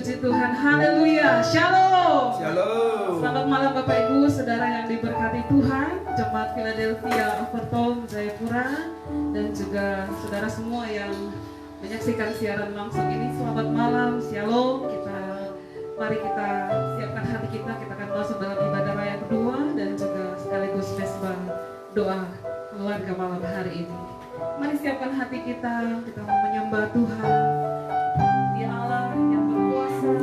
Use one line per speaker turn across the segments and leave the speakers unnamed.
Puji Tuhan, haleluya, shalom.
Shalom.
Selamat malam Bapak Ibu, saudara yang diberkati Tuhan, Jemaat Philadelphia Overton Jayapura, dan juga saudara semua yang menyaksikan siaran langsung ini. Selamat malam, shalom. Mari kita siapkan hati kita akan masuk dalam ibadah raya kedua dan juga sekaligus mesbah doa keluarga malam hari ini. Mari siapkan hati kita mau menyembah Tuhan. Dia Allah yang berkuasa,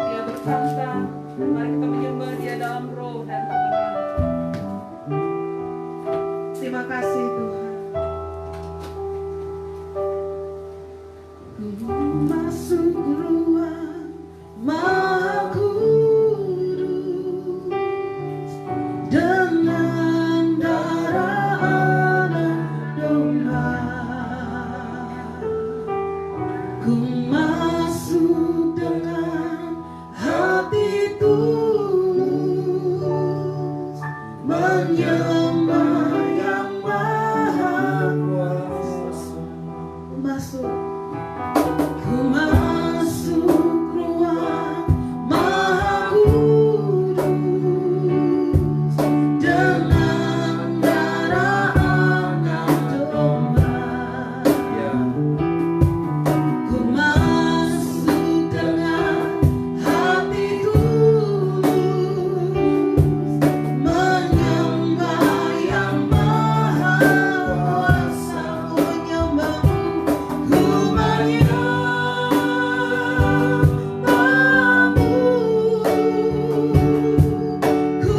Dia berkuasa. Mari kita menyembah Dia dalam roh dan kebenaran. Terima kasih Tuhan. Ku masuk ruang Maha Kudus dengan darah anak domba. Ku masuk dengan hati tulus menyembah yang maha kuasa. Masuk. Ku masuk ruang Maha Kudus dengan darah anak domba. Ku masuk dengan hati tulus menyembah yang maha kuasa. Ku menyembah-Mu, ku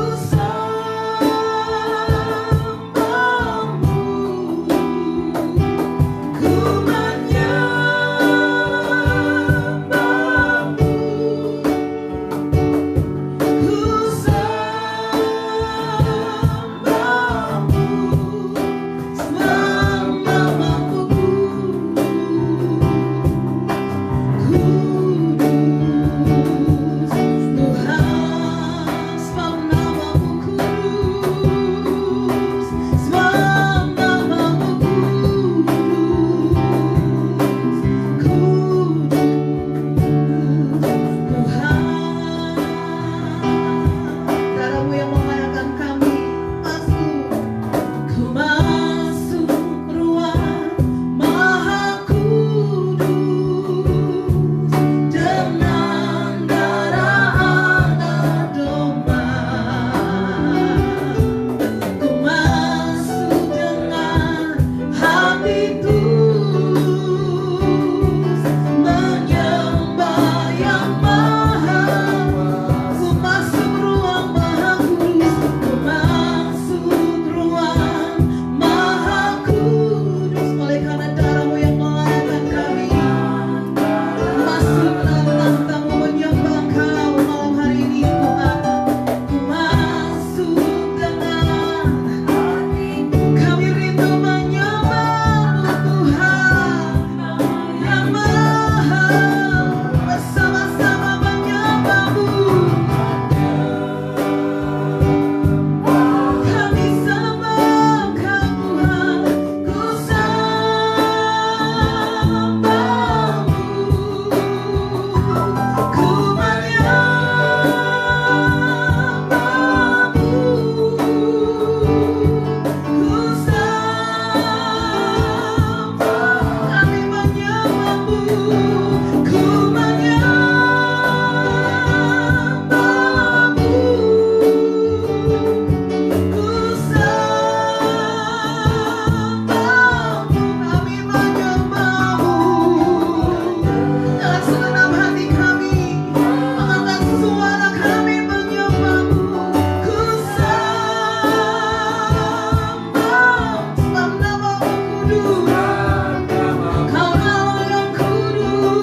Kau Allah yang kudus.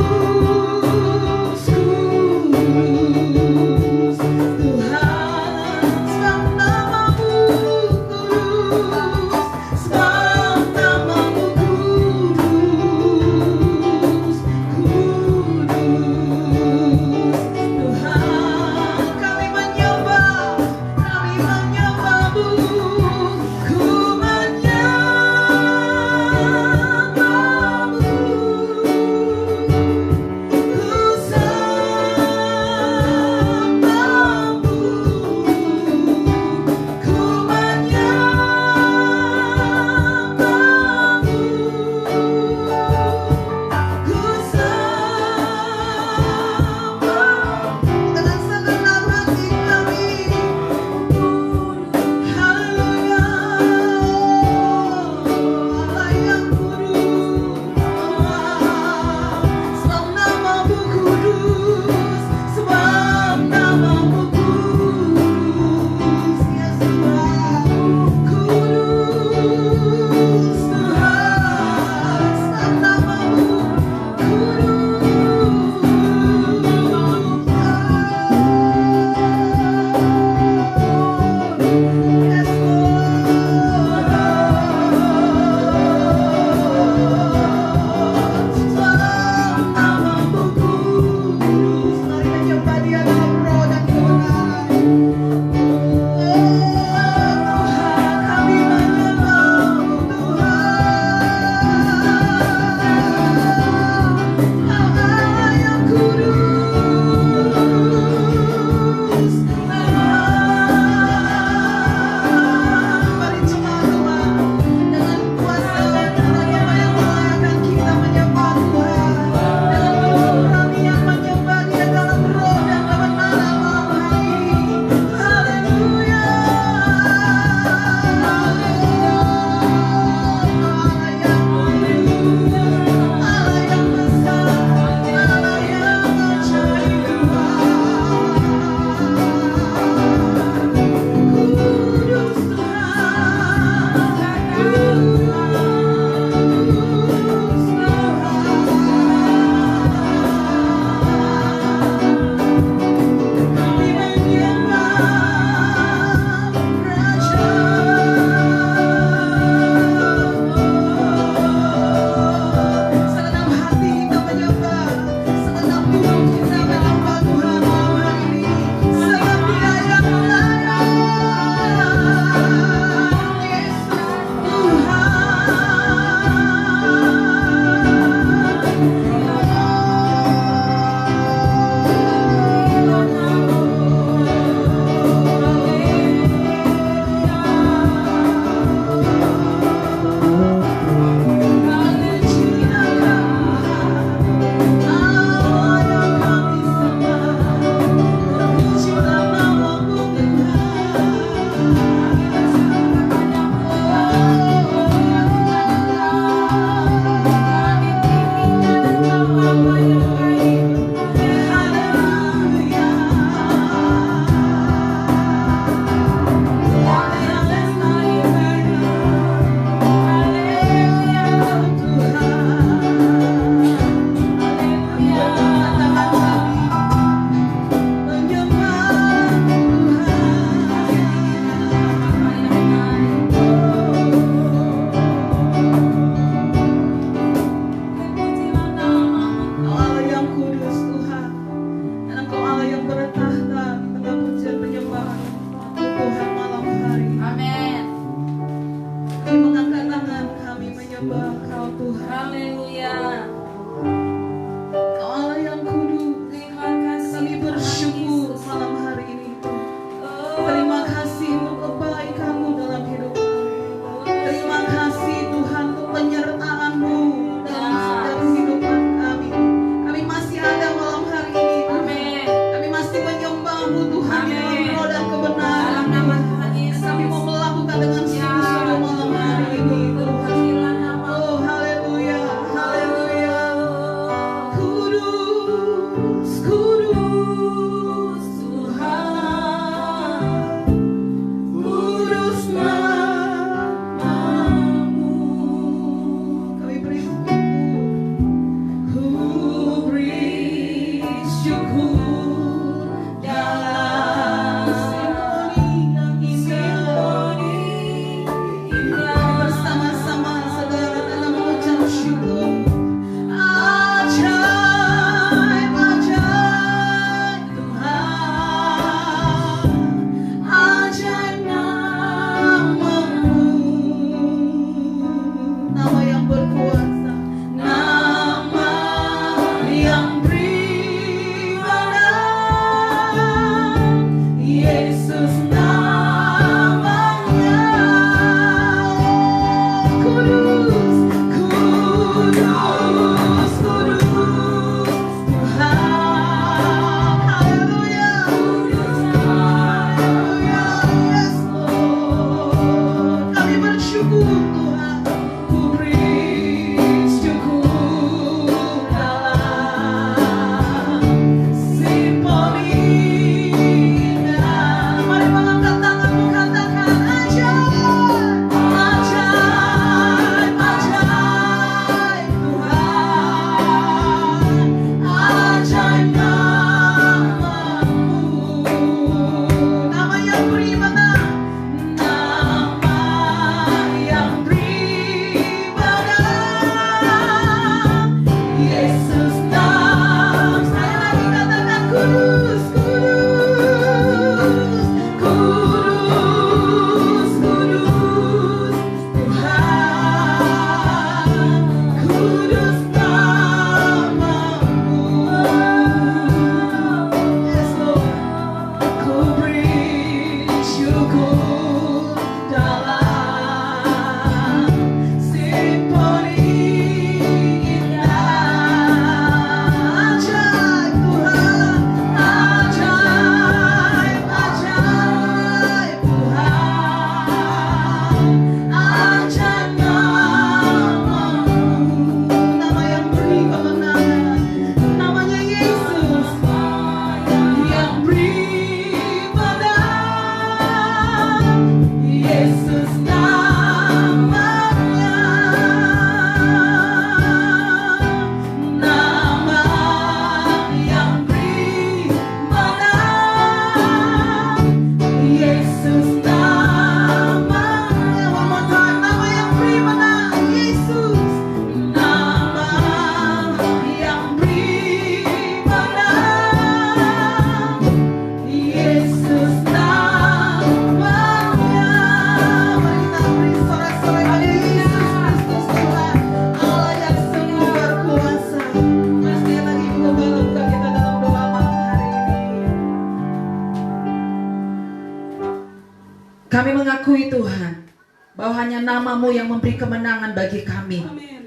Kami mengakui Tuhan bahwa hanya nama-Mu yang memberi kemenangan bagi kami.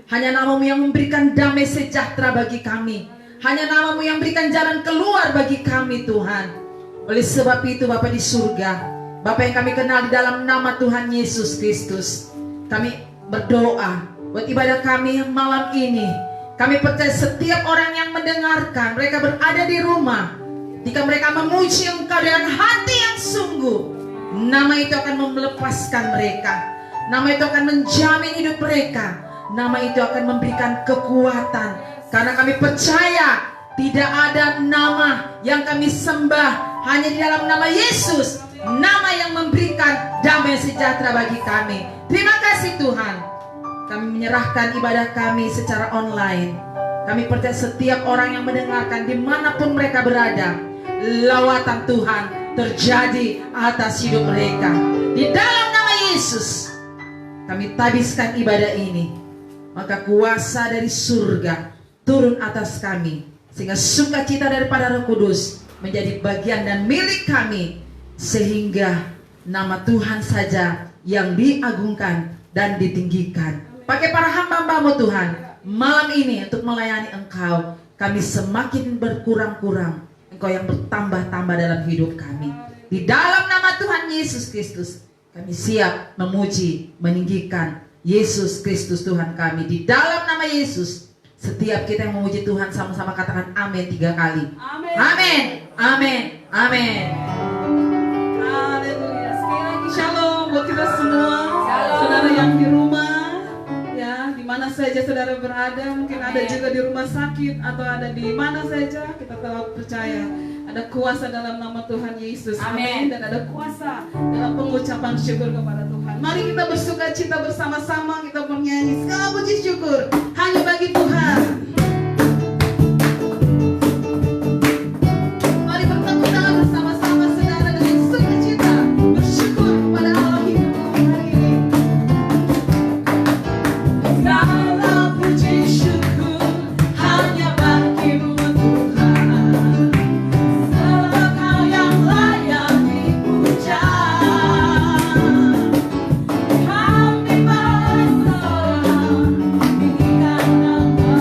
Hanya nama-Mu yang memberikan damai sejahtera bagi kami. Hanya nama-Mu yang memberikan jalan keluar bagi kami Tuhan. Oleh sebab itu Bapa di surga, Bapa yang kami kenal di dalam nama Tuhan Yesus Kristus, kami berdoa buat ibadah kami malam ini. Kami percaya setiap orang yang mendengarkan, mereka berada di rumah, ketika mereka memuji Engkau dengan hati yang sungguh, nama itu akan melepaskan mereka. Nama itu akan menjamin hidup mereka. Nama itu akan memberikan kekuatan. Karena kami percaya tidak ada nama yang kami sembah, hanya di dalam nama Yesus, nama yang memberikan damai sejahtera bagi kami. Terima kasih Tuhan. Kami menyerahkan ibadah kami secara online. Kami percaya setiap orang yang mendengarkan dimanapun mereka berada, lawatan Tuhan terjadi atas hidup mereka. Di dalam nama Yesus kami tabiskan ibadah ini. Maka kuasa dari surga turun atas kami, sehingga sukacita daripada Roh Kudus menjadi bagian dan milik kami, sehingga nama Tuhan saja yang diagungkan dan ditinggikan. Pakai para hamba-Mu Tuhan malam ini untuk melayani Engkau. Kami semakin berkurang-kurang, Engkau yang bertambah-tambah dalam hidup kami. Di dalam nama Tuhan Yesus Kristus kami siap memuji, meninggikan Yesus Kristus Tuhan kami. Di dalam nama Yesus, setiap kita yang memuji Tuhan sama-sama katakan amin 3 kali. Amin. Amin. Amin. Amin.
Haleluya. Sekali lagi shalom buat kita semua. Saudara yang di rumah, ya, di mana saja saudara berada, mungkin ada juga di rumah sakit atau ada di mana saja, kita tetap percaya ada kuasa dalam nama Tuhan Yesus. Amin. Dan ada kuasa dalam pengucapan syukur kepada Tuhan. Mari kita bersuka cita bersama-sama, kita bernyanyi segala puji syukur hanya bagi Tuhan. Mari bertepuk tangan bersama-sama saudara dengan sukacita bersyukur kepada Allah hidupmu hari ini. Segala puji syukur hanya bagi-Mu Tuhan. Engkau yang layak dipuja. Kami berdoa, tinggikan nama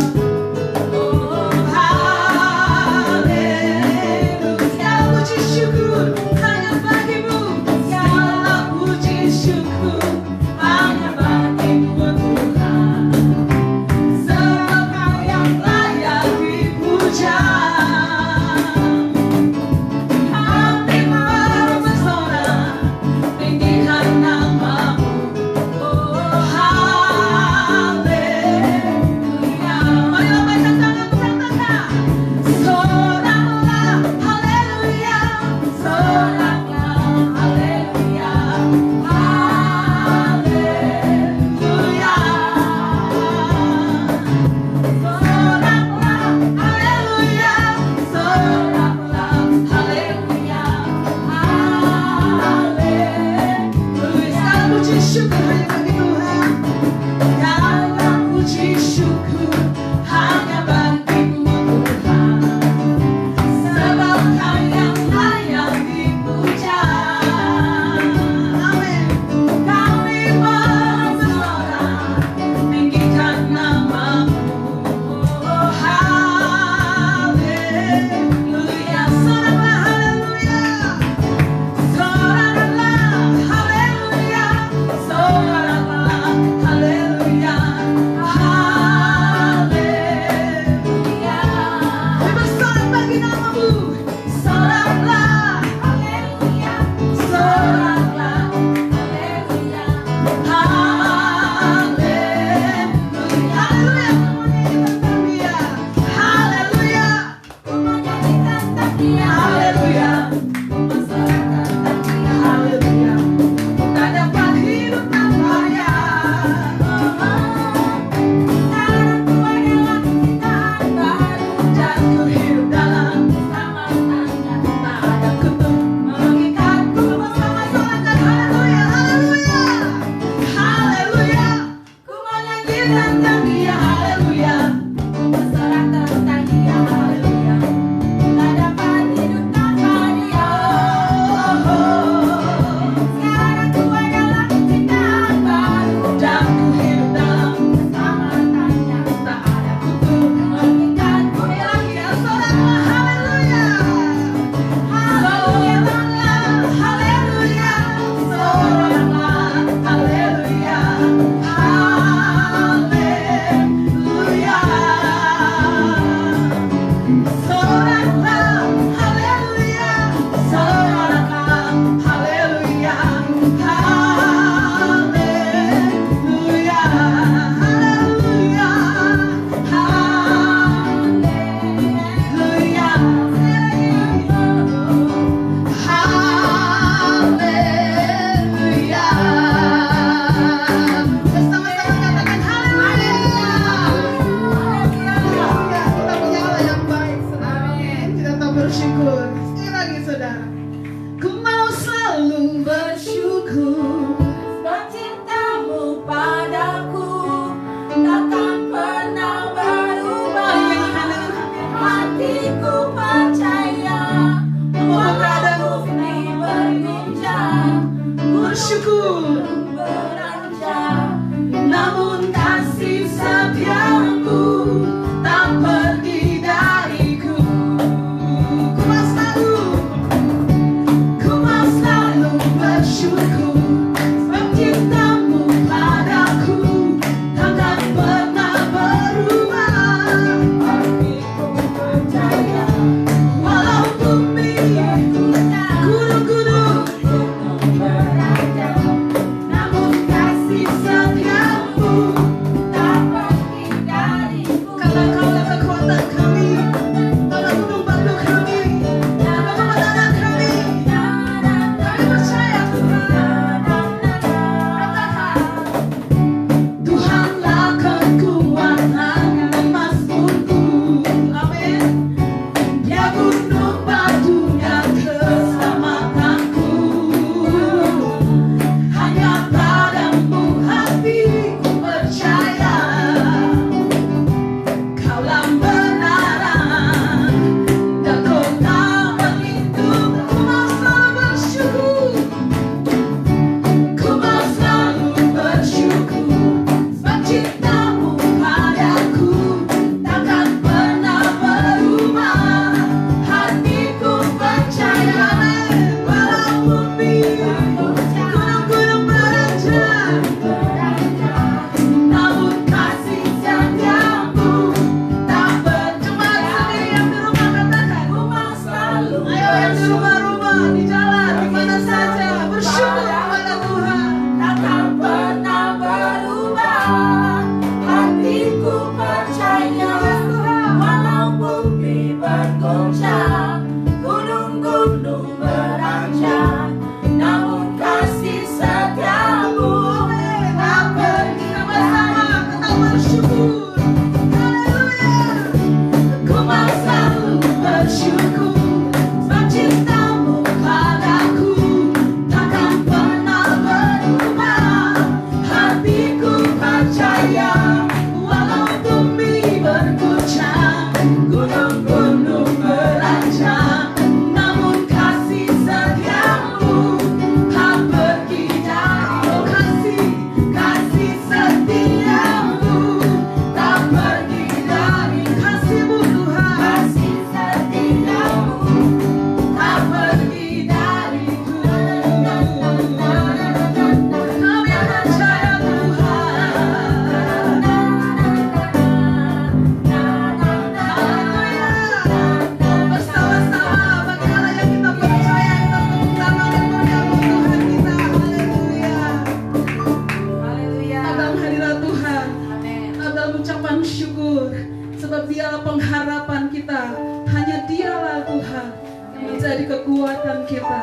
menjadi kekuatan kita.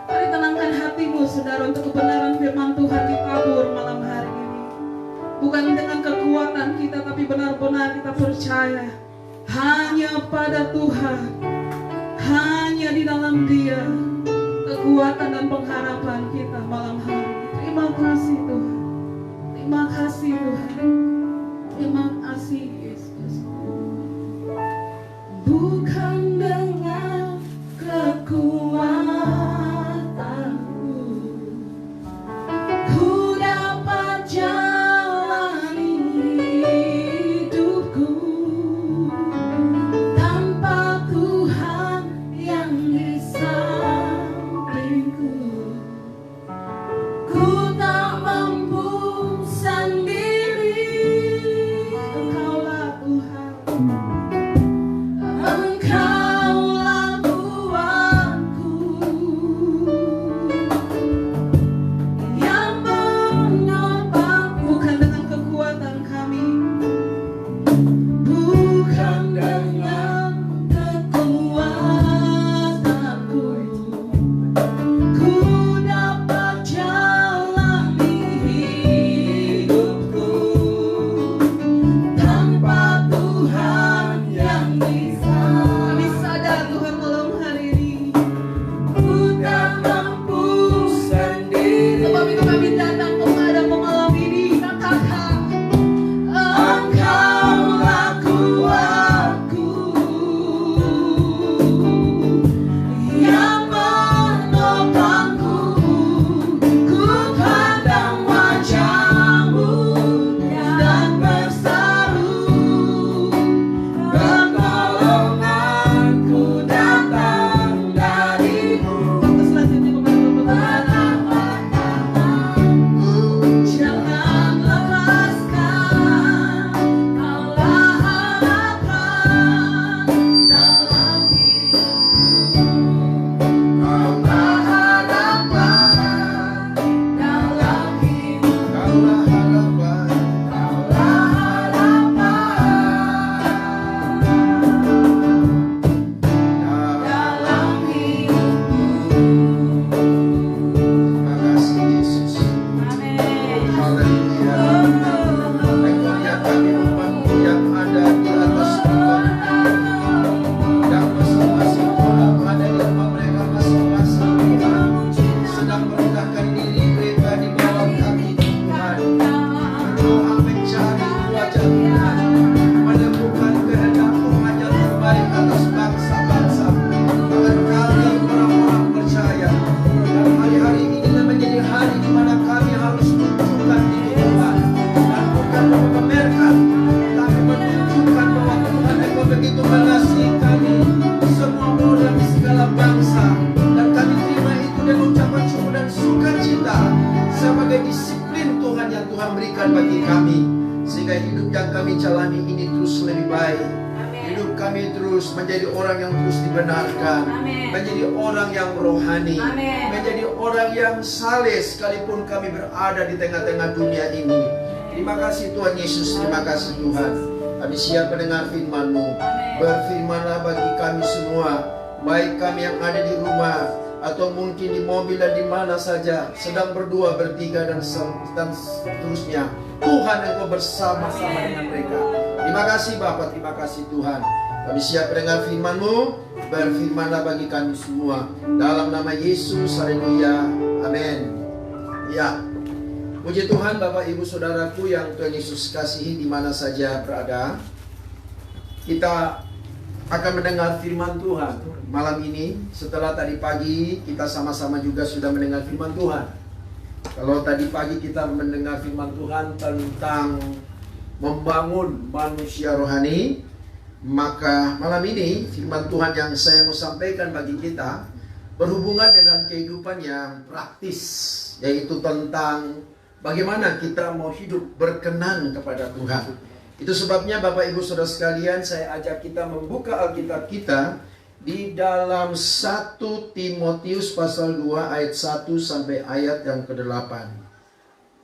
Mari tenangkan hatimu saudara untuk kebenaran firman Tuhan ditabur malam hari ini. Bukan dengan kekuatan kita, tapi benar-benar kita percaya hanya pada Tuhan, hanya di dalam Dia kekuatan dan pengharapan kita malam hari ini. Terima kasih Tuhan, terima kasih Tuhan, terima kasih Yesus. Bukan dengan kekuatanku ku dapat jalani hidupku, tanpa Tuhan yang di sampingku ku tak mampu sendiri. Engkaulah Tuhan, Engkaulah Tuanku yang menopang. Bukan dengan kekuatan kami, bukan dengan kekuatanku ku dapat jalani hidupku, tanpa Tuhan
baik. Hidup kami terus menjadi orang yang terus dibenarkan, menjadi orang yang rohani, menjadi orang yang saleh sekalipun kami berada di tengah-tengah dunia ini. Terima kasih Tuhan Yesus, terima kasih Tuhan. Kami siap mendengar firman-Mu. Berfirmanlah bagi kami semua, baik kami yang ada di rumah atau mungkin di mobil dan di mana saja, sedang berdua, bertiga dan seterusnya. Tuhan Engkau bersama-sama dengan mereka. Terima kasih Bapa, terima kasih Tuhan. Kami siap mendengar firman-Mu. Berfirmanlah bagi kami semua. Dalam nama Yesus, haleluya, amin. Ya, puji Tuhan Bapak Ibu Saudaraku yang Tuhan Yesus kasihi di mana saja berada. Kita akan mendengar firman Tuhan malam ini. Setelah tadi pagi kita sama-sama juga sudah mendengar firman Tuhan. Kalau tadi pagi kita mendengar firman Tuhan tentang membangun manusia rohani, maka malam ini firman Tuhan yang saya mau sampaikan bagi kita berhubungan dengan kehidupan yang praktis, yaitu tentang bagaimana kita mau hidup berkenan kepada Tuhan. Itu sebabnya Bapak Ibu Saudara sekalian, saya ajak kita membuka Alkitab kita di dalam 1 Timotius pasal 2 ayat 1 sampai ayat yang ke-8.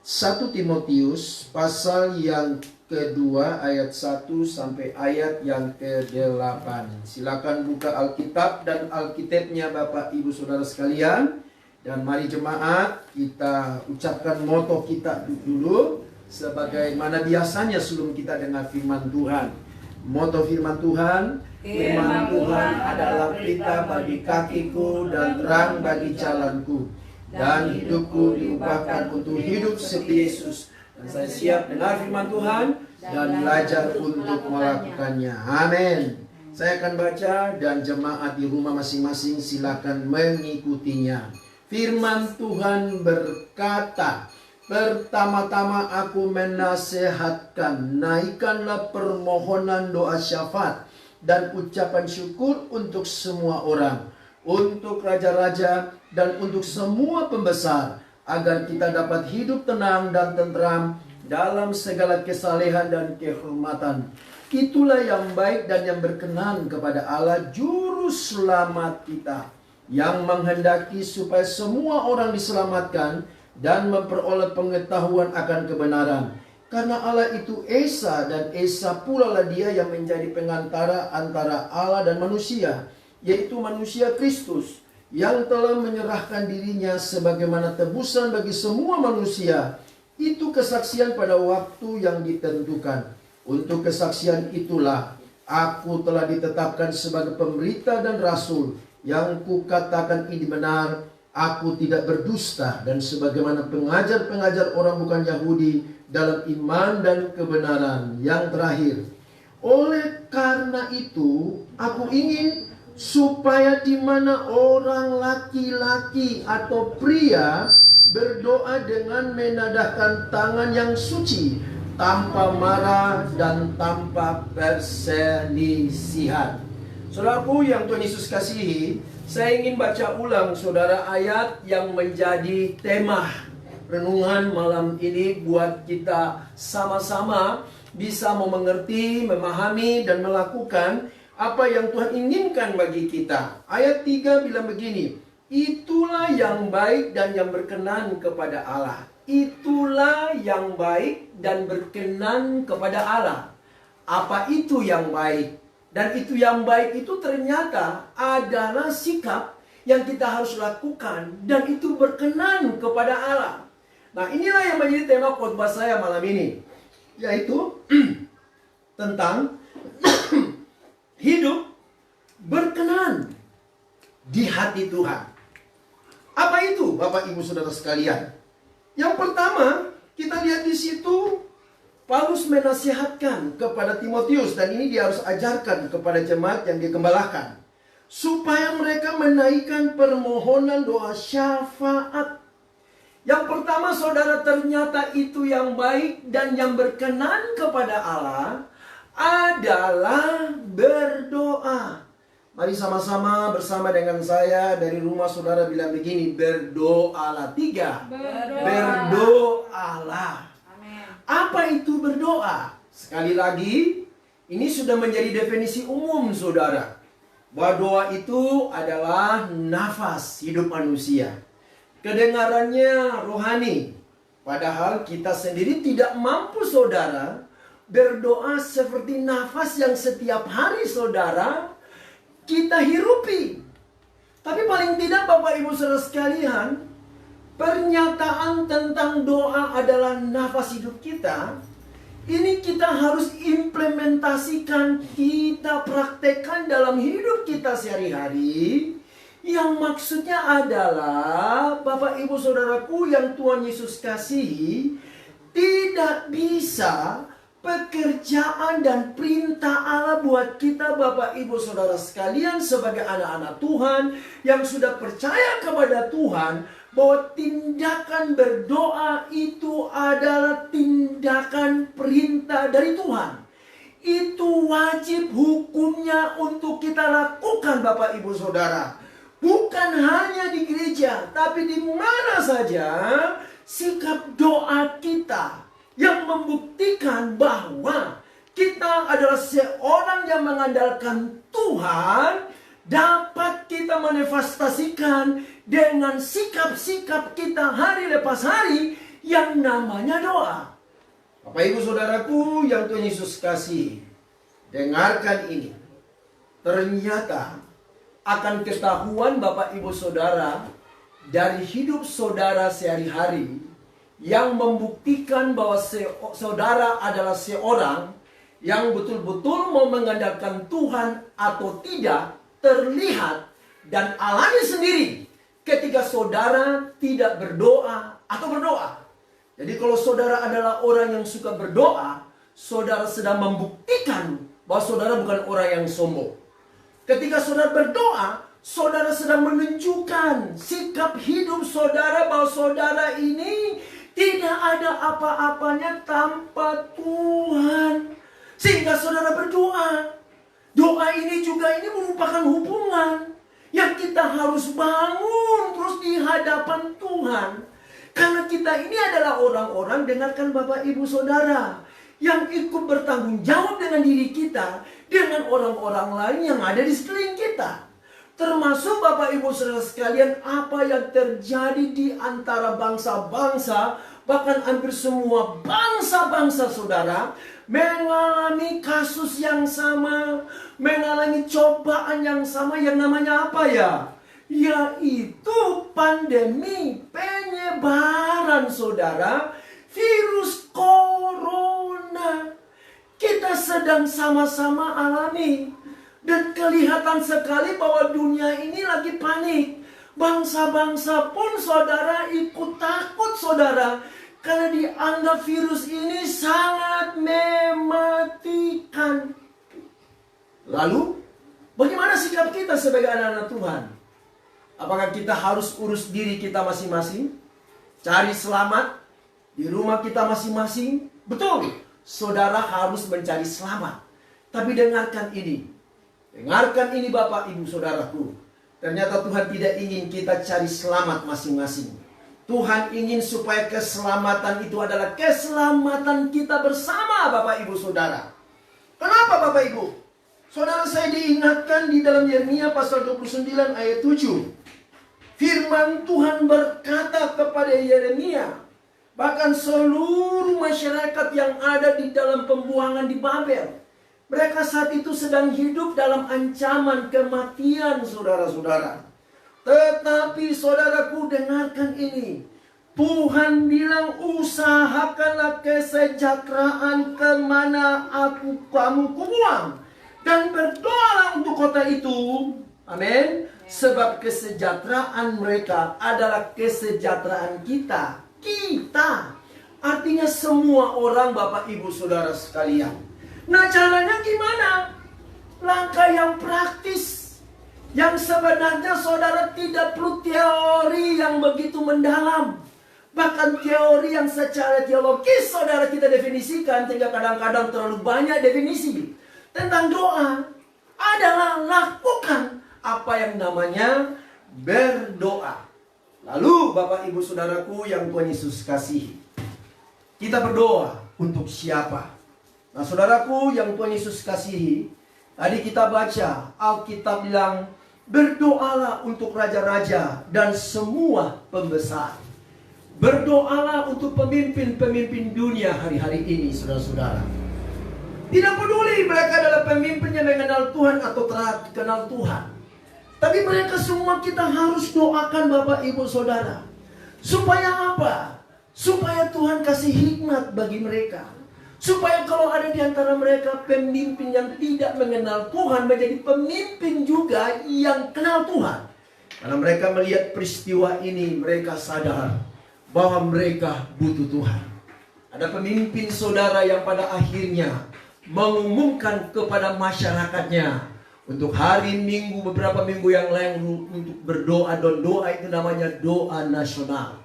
1 Timotius pasal yang kedua ayat 1 sampai ayat yang ke-8. Silakan buka Alkitab dan Alkitabnya Bapak Ibu Saudara sekalian. Dan mari jemaat kita ucapkan moto kita dulu, sebagaimana biasanya sebelum kita dengar firman Tuhan. Moto firman Tuhan, firman Tuhan adalah pelita bagi kakiku dan terang bagi jalanku, dan hidupku diubahkan untuk hidup seperti Yesus. Dan saya siap dengar firman Tuhan dan belajar untuk melakukannya. Amin. Saya akan baca dan jemaat di rumah masing-masing silakan mengikutinya. Firman Tuhan berkata, pertama-tama aku menasehatkan, naikkanlah permohonan doa syafaat dan ucapan syukur untuk semua orang, untuk raja-raja dan untuk semua pembesar, agar kita dapat hidup tenang dan tentram dalam segala kesalehan dan kehormatan. Itulah yang baik dan yang berkenan kepada Allah Juru Selamat kita, yang menghendaki supaya semua orang diselamatkan dan memperoleh pengetahuan akan kebenaran. Karena Allah itu Esa, dan Esa pula lah Dia yang menjadi pengantara antara Allah dan manusia, yaitu manusia Kristus, yang telah menyerahkan dirinya sebagaimana tebusan bagi semua manusia. Itu kesaksian pada waktu yang ditentukan. Untuk kesaksian itulah aku telah ditetapkan sebagai pemberita dan rasul. Yang kukatakan ini benar, aku tidak berdusta, dan sebagaimana pengajar-pengajar orang bukan Yahudi dalam iman dan kebenaran. Yang terakhir, oleh karena itu aku ingin supaya di mana orang laki-laki atau pria berdoa dengan menadahkan tangan yang suci, tanpa marah dan tanpa perselisihan. Saudaraku yang Tuhan Yesus kasihi, saya ingin baca ulang saudara ayat yang menjadi tema renungan malam ini buat kita sama-sama bisa mengerti, memahami dan melakukan apa yang Tuhan inginkan bagi kita. Ayat 3 bilang begini, itulah yang baik dan yang berkenan kepada Allah. Itulah yang baik dan berkenan kepada Allah. Apa itu yang baik? Dan itu yang baik itu ternyata adalah sikap yang kita harus lakukan, dan itu berkenan kepada Allah. Nah, inilah yang menjadi tema khotbah saya malam ini, yaitu tentang hidup berkenan di hati Tuhan. Apa itu Bapak Ibu Saudara sekalian? Yang pertama, kita lihat di situ Paulus menasihatkan kepada Timotius, dan ini dia harus ajarkan kepada jemaat yang dikembalakan, supaya mereka menaikkan permohonan doa syafaat. Yang pertama saudara, ternyata itu yang baik dan yang berkenan kepada Allah adalah berdoa. Mari sama-sama bersama dengan saya dari rumah saudara bilang begini, berdoalah. 3, berdoalah. Apa itu berdoa? Sekali lagi, Ini sudah menjadi definisi umum, saudara. Bahwa doa itu adalah nafas hidup manusia. Kedengarannya rohani. Padahal kita sendiri tidak mampu, saudara, berdoa seperti nafas yang setiap hari, saudara, kita hirupi. Tapi paling tidak, Bapak Ibu Saudara sekalian, pernyataan tentang doa adalah nafas hidup kita. Ini kita harus implementasikan, kita praktekkan dalam hidup kita sehari-hari. Yang maksudnya adalah, Bapak Ibu Saudaraku yang Tuhan Yesus kasihi, tidak bisa pekerjaan dan perintah Allah buat kita, Bapak Ibu Saudara sekalian, sebagai anak-anak Tuhan yang sudah percaya kepada Tuhan, bahwa tindakan berdoa itu adalah tindakan perintah dari Tuhan. Itu wajib hukumnya untuk kita lakukan, Bapak Ibu Saudara. Bukan hanya di gereja, tapi di mana saja sikap doa kita yang membuktikan bahwa kita adalah seorang yang mengandalkan Tuhan, dapat kita manifestasikan dengan sikap-sikap kita hari lepas hari yang namanya doa. Bapak Ibu Saudaraku yang Tuhan Yesus kasih, dengarkan ini. Ternyata akan ketahuan Bapak Ibu Saudara dari hidup saudara sehari-hari yang membuktikan bahwa saudara adalah seorang yang betul-betul mau mengandalkan Tuhan atau tidak, terlihat dan alami sendiri ketika saudara tidak berdoa atau berdoa. Jadi kalau saudara adalah orang yang suka berdoa, saudara sedang membuktikan bahwa saudara bukan orang yang sombong. Ketika saudara berdoa, saudara sedang menunjukkan sikap hidup saudara bahwa saudara ini tidak ada apa-apanya tanpa Tuhan. Sehingga saudara berdoa. Doa ini juga merupakan hubungan yang kita harus bangun terus di hadapan Tuhan. Karena kita ini adalah orang-orang, dengarkan Bapak Ibu Saudara, yang ikut bertanggung jawab dengan diri kita, dengan orang-orang lain yang ada di sekeliling kita. Termasuk Bapak Ibu Saudara sekalian, apa yang terjadi di antara bangsa-bangsa, bahkan hampir semua bangsa-bangsa saudara, mengalami kasus yang sama, mengalami cobaan yang sama, yang namanya apa ya? Yaitu pandemi penyebaran saudara, virus corona. Kita sedang sama-sama alami. Dan kelihatan sekali bahwa dunia ini lagi panik. Bangsa-bangsa pun saudara ikut takut saudara. Karena dianggap virus ini sangat mematikan. Lalu, bagaimana sikap kita sebagai anak-anak Tuhan? Apakah kita harus urus diri kita masing-masing? Cari selamat di rumah kita masing-masing? Betul, saudara harus mencari selamat. Tapi dengarkan ini. Dengarkan ini Bapak Ibu Saudaraku. Ternyata Tuhan tidak ingin kita cari selamat masing-masing. Tuhan ingin supaya keselamatan itu adalah keselamatan kita bersama, Bapak Ibu Saudara. Kenapa Bapak Ibu? Saudara, saya diingatkan di dalam Yeremia pasal 29 ayat 7. Firman Tuhan berkata kepada Yeremia, bahkan seluruh masyarakat yang ada di dalam pembuangan di Babel, mereka saat itu sedang hidup dalam ancaman kematian, saudara-saudara. Tetapi saudaraku, dengarkan ini. Tuhan bilang, usahakanlah kesejahteraan kemana kamu buang, dan berdoalah untuk kota itu. Amin. Sebab kesejahteraan mereka adalah kesejahteraan kita. Kita. Artinya semua orang, Bapak Ibu Saudara sekalian. Nah, caranya gimana? Langkah yang praktis. Yang sebenarnya saudara tidak perlu teori yang begitu mendalam. Bahkan teori yang secara teologis saudara kita definisikan, sehingga kadang-kadang terlalu banyak definisi. Tentang doa adalah lakukan apa yang namanya berdoa. Lalu Bapak Ibu Saudaraku yang Tuhan Yesus kasihi, kita berdoa untuk siapa? Nah, saudaraku yang Tuhan Yesus kasihi, tadi kita baca Alkitab bilang, berdoalah untuk raja-raja dan semua pembesar. Berdoalah untuk pemimpin-pemimpin dunia hari-hari ini, saudara-saudara. Tidak peduli mereka adalah pemimpin yang mengenal Tuhan atau telah kenal Tuhan. Tapi mereka semua kita harus doakan Bapak Ibu Saudara. Supaya apa? Supaya Tuhan kasih hikmat bagi mereka. Supaya kalau ada di antara mereka pemimpin yang tidak mengenal Tuhan, menjadi pemimpin juga yang kenal Tuhan. Karena mereka melihat peristiwa ini, mereka sadar bahwa mereka butuh Tuhan. Ada pemimpin saudara yang pada akhirnya mengumumkan kepada masyarakatnya untuk hari Minggu, beberapa minggu yang lalu, untuk berdoa, dan doa itu namanya doa nasional.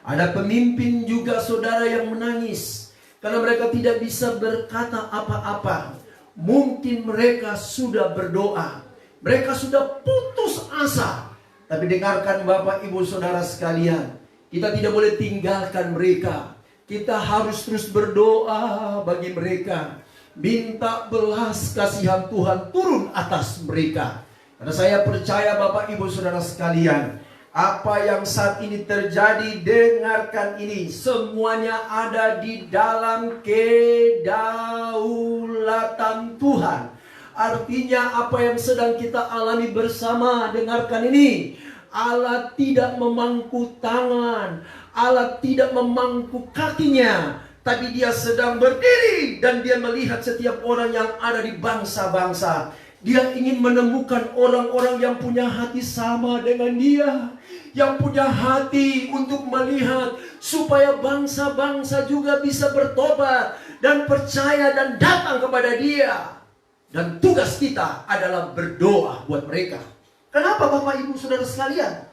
Ada pemimpin juga saudara yang menangis karena mereka tidak bisa berkata apa-apa. Mungkin mereka sudah berdoa, mereka sudah putus asa. Tapi dengarkan Bapak Ibu Saudara sekalian, kita tidak boleh tinggalkan mereka. Kita harus terus berdoa bagi mereka. Minta belas kasihan Tuhan turun atas mereka. Karena saya percaya Bapak Ibu Saudara sekalian, apa yang saat ini terjadi, dengarkan ini, semuanya ada di dalam kedaulatan Tuhan. Artinya apa yang sedang kita alami bersama, dengarkan ini, Allah tidak memangku tangan, Allah tidak memangku kakinya, tapi dia sedang berdiri dan dia melihat setiap orang yang ada di bangsa-bangsa. Dia ingin menemukan orang-orang yang punya hati sama dengan dia, yang punya hati untuk melihat supaya bangsa-bangsa juga bisa bertobat dan percaya dan datang kepada dia. Dan tugas kita adalah berdoa buat mereka. Kenapa Bapak Ibu Saudara sekalian?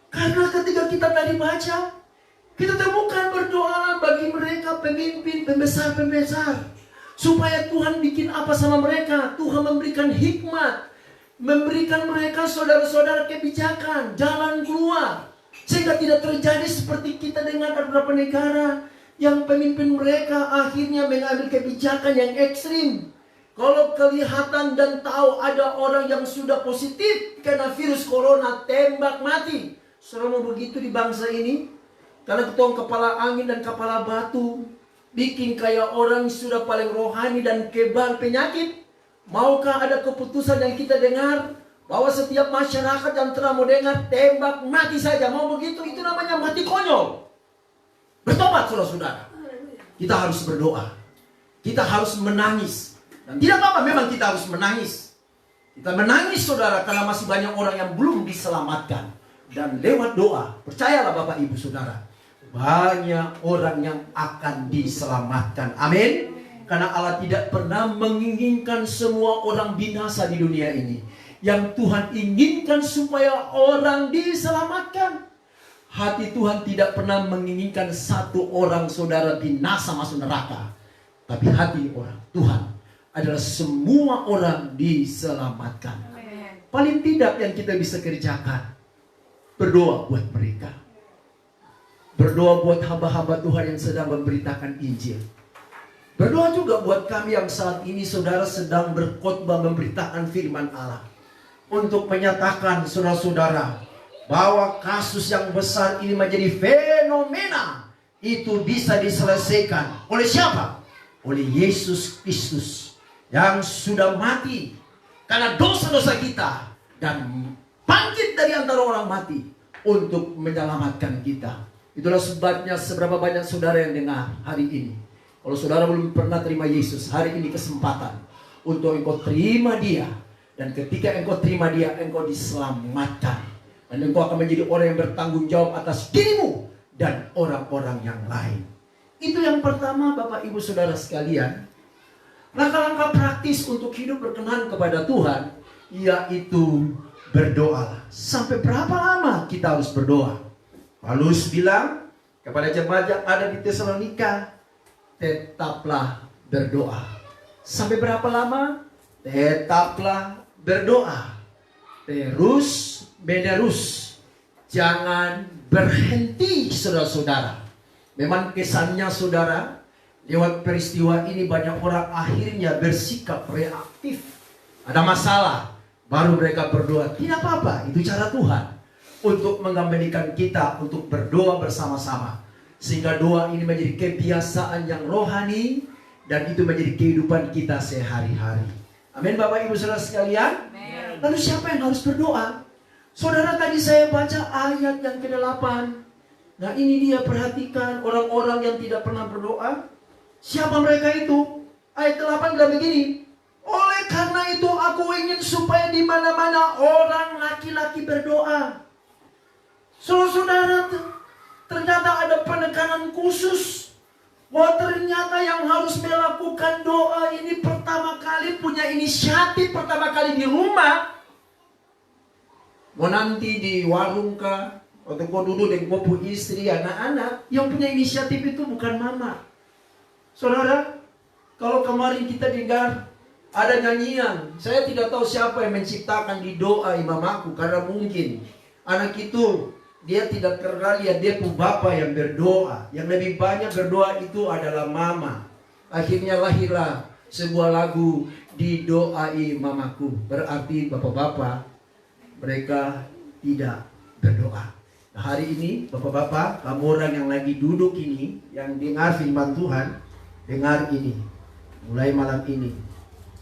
Karena ketika kita tadi baca, kita temukan berdoa bagi mereka pemimpin, pembesar-pembesar. Supaya Tuhan bikin apa sama mereka? Tuhan memberikan hikmat, memberikan mereka saudara-saudara kebijakan, jalan keluar. Sehingga tidak terjadi seperti kita dengan beberapa negara yang pemimpin mereka akhirnya mengambil kebijakan yang ekstrim. Kalau kelihatan dan tahu ada orang yang sudah positif kena virus corona, tembak mati. Selama begitu di bangsa ini, karena ketong kepala angin dan kepala batu, bikin kayak orang sudah paling rohani dan kebal penyakit. Maukah ada keputusan yang kita dengar bahwa setiap masyarakat yang telah mau dengar tembak mati saja? Mau begitu? Itu namanya mati konyol. Bertobat saudara-saudara. Kita harus berdoa. Kita harus menangis. Dan tidak apa-apa memang kita harus menangis. Kita menangis saudara karena masih banyak orang yang belum diselamatkan. Dan lewat doa, percayalah Bapak Ibu Saudara, banyak orang yang akan diselamatkan. Amin. Karena Allah tidak pernah menginginkan semua orang binasa di dunia ini. Yang Tuhan inginkan supaya orang diselamatkan. Hati Tuhan tidak pernah menginginkan satu orang saudara binasa masuk neraka. Tapi hati orang Tuhan adalah semua orang diselamatkan. Paling tidak yang kita bisa kerjakan, berdoa buat mereka. Berdoa buat hamba-hamba Tuhan yang sedang memberitakan Injil. Berdoa juga buat kami yang saat ini saudara sedang berkhotbah memberitakan firman Allah. Untuk menyatakan saudara-saudara bahwa kasus yang besar ini menjadi fenomena. Itu bisa diselesaikan oleh siapa? Oleh Yesus Kristus yang sudah mati karena dosa-dosa kita dan bangkit dari antara orang mati untuk menyelamatkan kita. Itulah sebabnya seberapa banyak saudara yang dengar hari ini. Kalau saudara belum pernah terima Yesus, hari ini kesempatan untuk engkau terima dia. Dan ketika engkau terima dia, engkau diselamatkan. Dan engkau akan menjadi orang yang bertanggung jawab atas dirimu dan orang-orang yang lain. Itu yang pertama Bapak Ibu Saudara sekalian. Langkah-langkah praktis untuk hidup berkenan kepada Tuhan, yaitu berdoa. Sampai berapa lama kita harus berdoa? Paulus bilang kepada jemaat yang ada di Tesalonika, tetaplah berdoa. Sampai berapa lama? Tetaplah berdoa. Terus menerus. Jangan berhenti saudara-saudara. Memang kesannya saudara, Lewat peristiwa ini banyak orang akhirnya bersikap reaktif. Ada masalah, baru mereka berdoa. Tidak apa-apa, itu cara Tuhan untuk mengembalikan kita untuk berdoa bersama-sama. Sehingga doa ini menjadi kebiasaan yang rohani dan itu menjadi kehidupan kita sehari-hari. Amin Bapak Ibu Saudara sekalian. Lalu siapa yang harus berdoa? Saudara, tadi saya baca ayat yang ke-8. Nah ini dia, perhatikan orang-orang yang tidak pernah berdoa. Siapa mereka itu? Ayat ke-8 bilang begini. Oleh karena itu aku ingin supaya di mana-mana orang laki-laki berdoa. Saudara, ternyata ada penekanan khusus bahwa ternyata yang harus melakukan doa ini pertama kali punya inisiatif pertama kali di rumah. Mau nanti di warung kah, atau kau duduk dengan kau istri, anak-anak, yang punya inisiatif itu bukan mama. Saudara, kalau kemarin kita dengar ada nyanyian, saya tidak tahu siapa yang menciptakan di doa imamaku, karena mungkin anak itu dia tidak kenal ya, dia pun bapak yang berdoa. Yang lebih banyak berdoa itu adalah mama. Akhirnya lahirlah sebuah lagu Didoai Mamaku. Berarti bapak-bapak mereka tidak berdoa. Nah, hari ini bapak-bapak, kamu orang yang lagi duduk ini, yang dengar firman Tuhan, dengar ini. Mulai malam ini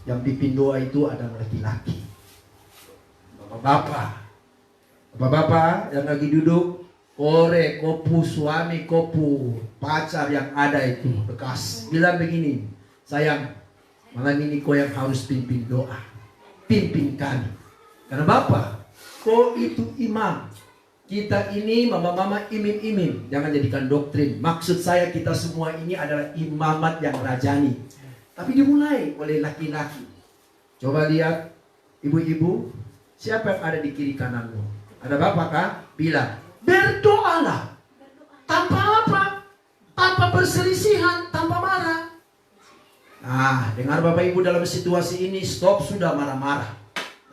yang pimpin doa itu adalah laki-laki. Bapak-bapak yang lagi duduk, kore, kopu suami, kopu pacar yang ada itu bekas, bilang begini, sayang, malam ini kau yang harus pimpin doa, pimpin kami. Karena Bapak, kau itu imam. Kita ini mama-mama imim-imim, jangan jadikan doktrin. Maksud saya kita semua ini adalah imamat yang rajani. Tapi dimulai oleh laki-laki. Coba lihat, ibu-ibu, siapa yang ada di kiri kananmu? Ada bapak kah? Bilang, berdoalah. Tanpa apa? Tanpa perselisihan, tanpa marah. Nah, dengar bapak ibu, dalam situasi ini, stop sudah marah-marah.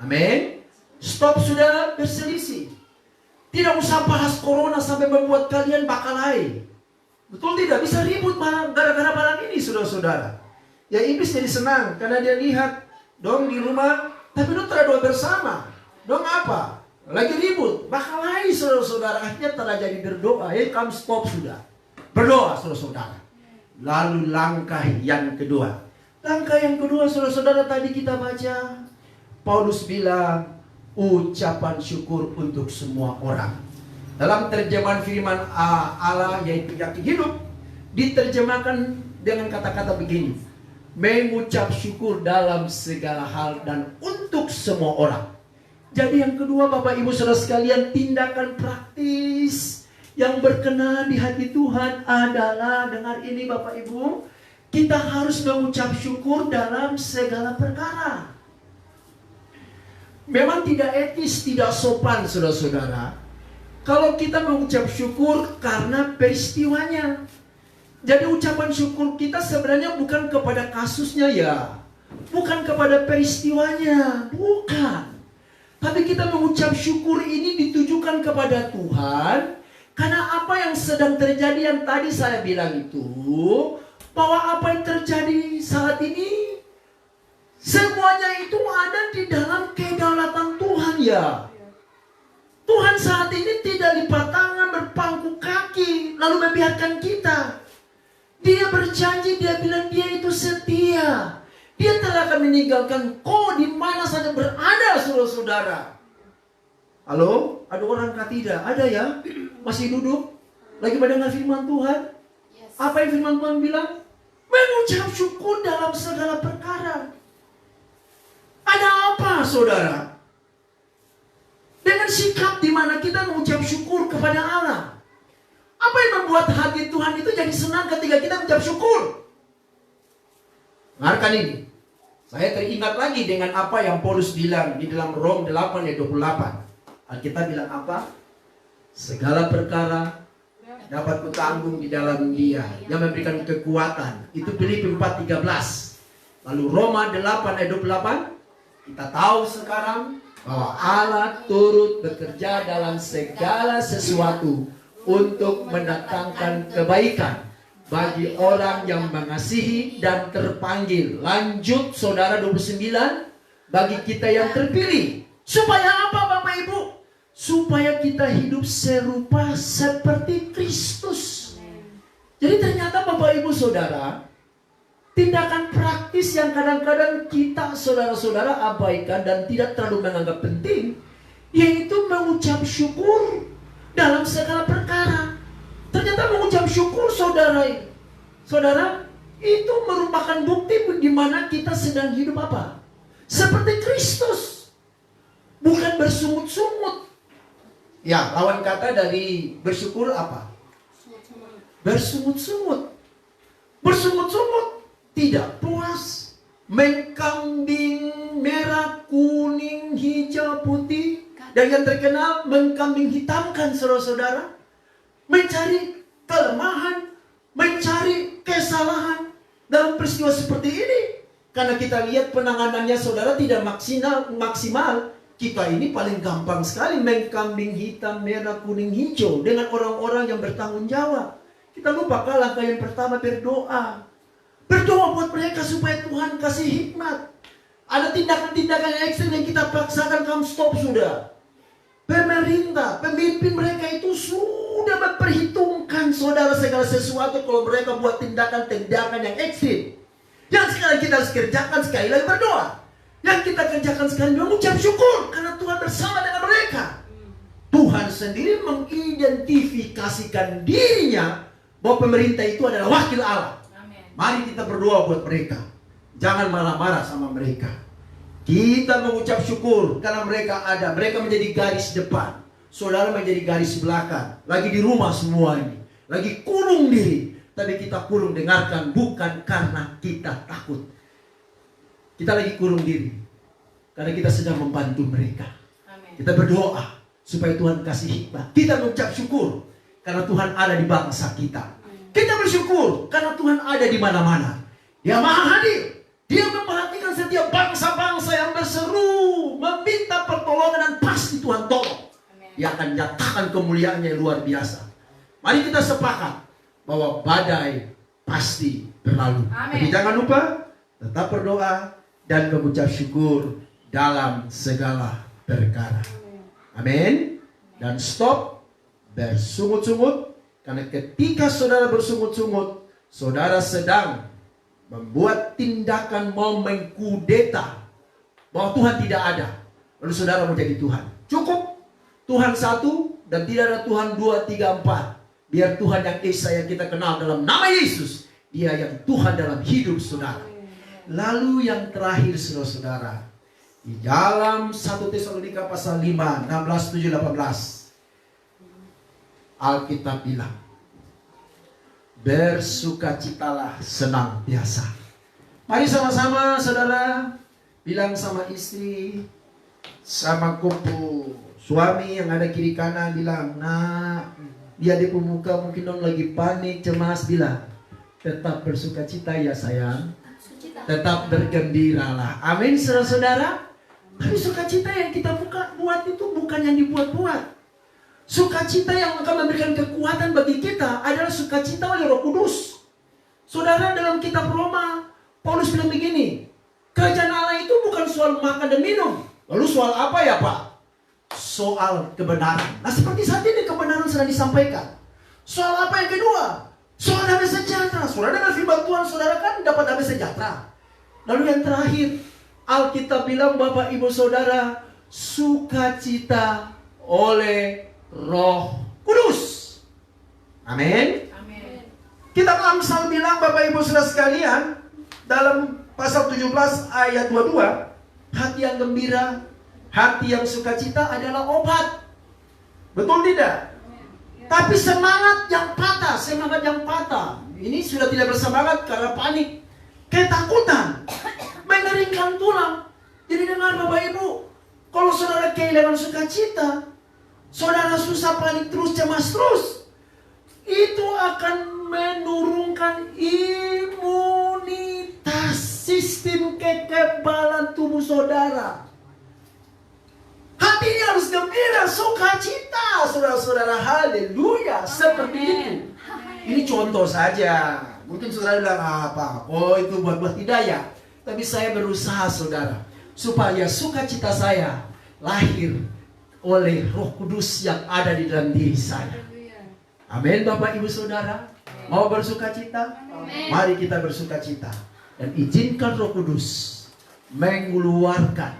Amin. Stop sudah berselisih. Tidak usah bahas corona sampai membuat kalian bakalai. Betul tidak? Bisa ribut gara-gara barang ini, saudara-saudara. Ya iblis jadi senang karena dia lihat dong di rumah, tapi dong terdoa bersama. Dong apa? Lagi ribut, bakalai saudara-saudara. Akhirnya telah jadi berdoa. Ya kamu stop sudah. Berdoa saudara-saudara. Lalu langkah yang kedua. Langkah yang kedua saudara-saudara, tadi kita baca. Paulus bilang, ucapan syukur untuk semua orang. Dalam terjemahan firman Allah yaitu yakin hidup, diterjemahkan dengan kata-kata begini, mengucap syukur dalam segala hal dan untuk semua orang. Jadi yang kedua Bapak Ibu Saudara sekalian, tindakan praktis yang berkenan di hati Tuhan adalah, dengar ini Bapak Ibu, kita harus mengucap syukur dalam segala perkara. Memang tidak etis, tidak sopan saudara-saudara, kalau kita mengucap syukur karena peristiwanya. Jadi ucapan syukur kita sebenarnya bukan kepada kasusnya ya, bukan kepada peristiwanya, bukan. Tapi kita mengucap syukur ini ditujukan kepada Tuhan karena apa yang sedang terjadi, yang tadi saya bilang itu, bahwa apa yang terjadi saat ini semuanya itu ada di dalam kedaulatan Tuhan ya. Tuhan saat ini tidak lipat tangan, berpangku kaki, lalu membiarkan kita. Dia berjanji, dia bilang dia itu setia. Dia telah akan meninggalkan kau di mana saja berada, saudara-saudara. Halo? Ada orang kah tidak? Ada ya? Masih duduk? Lagi mendengar firman Tuhan? Apa yang firman Tuhan bilang? Mengucap syukur dalam segala perkara. Ada apa saudara? Dengan sikap di mana kita mengucap syukur kepada Allah. Apa yang membuat hati Tuhan itu jadi senang ketika kita mengucap syukur? Dengarkan ini. Saya teringat lagi dengan apa yang Paulus bilang di dalam Rom 8 ayat 28. Alkitab bilang apa? Segala perkara dapat kutanggung di dalam Dia yang memberikan kekuatan. Itu Filipi 4:13. Lalu Roma 8 ayat 28. Kita tahu sekarang bahwa Allah turut bekerja dalam segala sesuatu untuk mendatangkan kebaikan bagi orang yang mengasihi dan terpanggil. Lanjut saudara 29, bagi kita yang terpilih. Supaya apa Bapak Ibu? Supaya kita hidup serupa seperti Kristus. Jadi ternyata Bapak Ibu Saudara, tindakan praktis yang kadang-kadang kita saudara-saudara abaikan dan tidak terlalu menganggap penting, yaitu mengucap syukur dalam segala perkara. Ternyata mengucap syukur saudara itu merupakan bukti di mana kita sedang hidup apa? Seperti Kristus. Bukan bersungut-sungut. Ya, lawan kata dari bersyukur apa? Bersungut-sungut. Bersungut-sungut, tidak puas, mengkambing merah, kuning, hijau, putih, dan yang terkenal mengkambing hitamkan saudara-saudara, mencari kelemahan, mencari kesalahan dalam peristiwa seperti ini. Karena kita lihat penanganannya saudara tidak maksimal. Kita ini paling gampang sekali mengkambing hitam, merah, kuning, hijau dengan orang-orang yang bertanggung jawab. Kita lupakan langkah yang pertama, berdoa. Berdoa buat mereka supaya Tuhan kasih hikmat. Ada tindakan-tindakan yang ekstrem yang kita paksakan, kamu stop sudah. Pemerintah, pemimpin mereka itu sudah memperhitungkan saudara segala sesuatu kalau mereka buat tindakan-tindakan yang ekstrem. Yang sekarang kita harus kerjakan sekali lagi berdoa. Yang kita kerjakan sekarang mengucap syukur karena Tuhan bersama dengan mereka. Tuhan sendiri mengidentifikasikan dirinya bahwa pemerintah itu adalah wakil Allah. Mari kita berdoa buat mereka. Jangan marah-marah sama mereka. Kita mengucap syukur karena mereka ada. Mereka menjadi garis depan. Saudara menjadi garis belakang. Lagi di rumah semua ini. Lagi kurung diri. Tapi kita kurung dengarkan bukan karena kita takut. Kita lagi kurung diri. Karena kita sedang membantu mereka. Kita berdoa supaya Tuhan kasih hikmat. Kita mengucap syukur karena Tuhan ada di bangsa kita. Kita bersyukur karena Tuhan ada di mana-mana. Dia maha hadir. Dia memperhatikan setiap bangsa-bangsa yang berseru, meminta pertolongan, dan pasti Tuhan tolong. Dia akan nyatakan kemuliaannya yang luar biasa. Mari kita sepakat bahwa badai pasti berlalu. Tapi jangan lupa tetap berdoa dan mengucap syukur dalam segala perkara. Amin. Dan stop bersungut-sungut. Karena ketika saudara bersungut-sungut, saudara sedang membuat tindakan mau mengkudeta bahwa Tuhan tidak ada. Lalu saudara menjadi Tuhan. Cukup Tuhan satu dan tidak ada Tuhan 2, 3, 4. Biar Tuhan yang Esa yang kita kenal dalam nama Yesus, Dia yang Tuhan dalam hidup saudara. Lalu yang terakhir saudara-saudara, di dalam 1 Tesalonika pasal 5, 16, 7, 18. Alkitab bilang, bersukacitalah senantiasa. Mari sama-sama saudara bilang sama istri, sama kupu suami yang ada kiri kanan, bilang, nah dia di pemuka mungkin dong lagi panik, cemas, bilang, tetap bersukacita ya sayang, tetap bergembiralah. Amin saudara-saudara. Tapi sukacita yang kita buat itu bukan yang dibuat-buat. Sukacita yang akan memberikan kekuatan bagi kita adalah sukacita oleh Roh Kudus. Saudara, dalam kitab Roma, Paulus bilang begini, kerajaan Allah itu bukan soal makan dan minum. Lalu soal apa ya Pak? Soal kebenaran. Nah seperti saat ini kebenaran sedang disampaikan. Soal apa yang kedua? Soal damai sejahtera. Saudara dengan firman Tuhan, saudara kan dapat damai sejahtera. Lalu yang terakhir, Alkitab bilang Bapak Ibu Saudara, sukacita oleh Roh Kudus. Amin. Kitab Amsal bilang Bapak Ibu Saudara sekalian, dalam pasal 17 ayat 22, hati yang gembira, hati yang sukacita adalah obat. Betul tidak? Tapi semangat yang patah, ini sudah tidak bersemangat karena panik, ketakutan, mengeringkan tulang. Jadi dengar Bapak Ibu, kalau saudara kehilangan sukacita, saudara susah, panik terus, cemas terus, itu akan menurunkan imunitas, sistem kekebalan tubuh saudara. Hatinya harus gembira, sukacita, saudara-saudara, haleluya, seperti itu. Ini contoh saja. Mungkin saudara bilang apa? Oh, itu buat hidayah. Tapi saya berusaha saudara, supaya sukacita saya lahir oleh Roh Kudus yang ada di dalam diri saya. Amin Bapak Ibu Saudara. Mau bersukacita? Mari kita bersukacita. Dan izinkan Roh Kudus mengeluarkan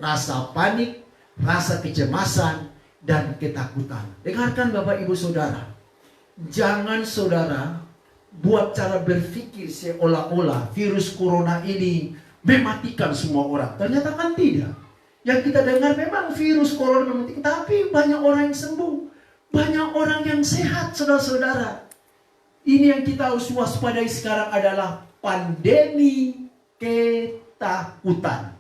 rasa panik, rasa kecemasan, dan ketakutan. Dengarkan Bapak Ibu Saudara. Jangan saudara buat cara berpikir seolah-olah virus corona ini mematikan semua orang. Ternyata kan tidak. Yang kita dengar memang virus corona mematikan, tapi banyak orang yang sembuh. Banyak orang yang sehat, saudara-saudara. Ini yang kita harus waspadai sekarang adalah pandemi ketakutan.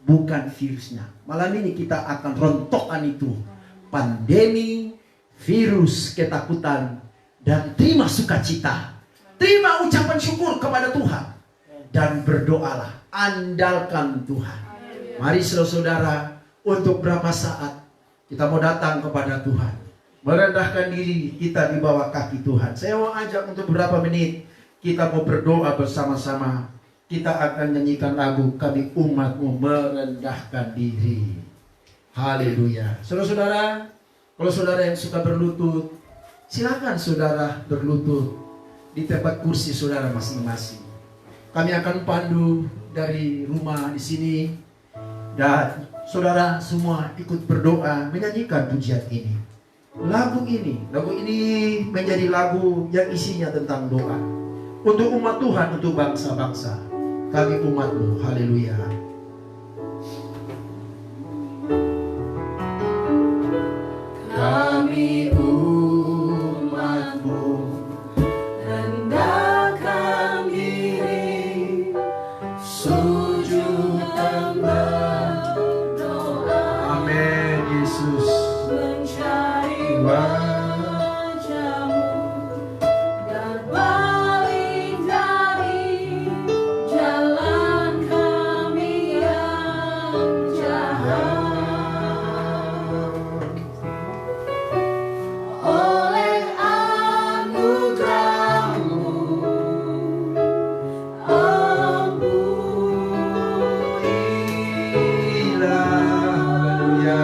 Bukan virusnya. Malam ini kita akan rontokkan itu. Pandemi, virus ketakutan, dan terima sukacita. Terima ucapan syukur kepada Tuhan. Dan berdoalah. Andalkan Tuhan. Mari saudara-saudara, untuk berapa saat kita mau datang kepada Tuhan. Merendahkan diri kita di bawah kaki Tuhan. Saya mau ajak untuk beberapa menit kita mau berdoa bersama-sama. Kita akan nyanyikan lagu Kami Umat-Mu Merendahkan Diri. Haleluya. Saudara-saudara, kalau saudara yang suka berlutut, silakan saudara berlutut di tempat kursi saudara masing-masing. Kami akan pandu dari rumah di sini dan saudara semua ikut berdoa menyanyikan pujian ini. Lagu ini menjadi lagu yang isinya tentang doa untuk umat Tuhan, untuk bangsa-bangsa. Kami umat-Mu, haleluya. Kami umat-Mu, rendahkan diri, sujud dan berdoa. Amin, Yesus. Mencari wajah-Mu dan balik dari jalan kami yang jahat. Oleh anugerah-Mu ampunilah. Haleluya.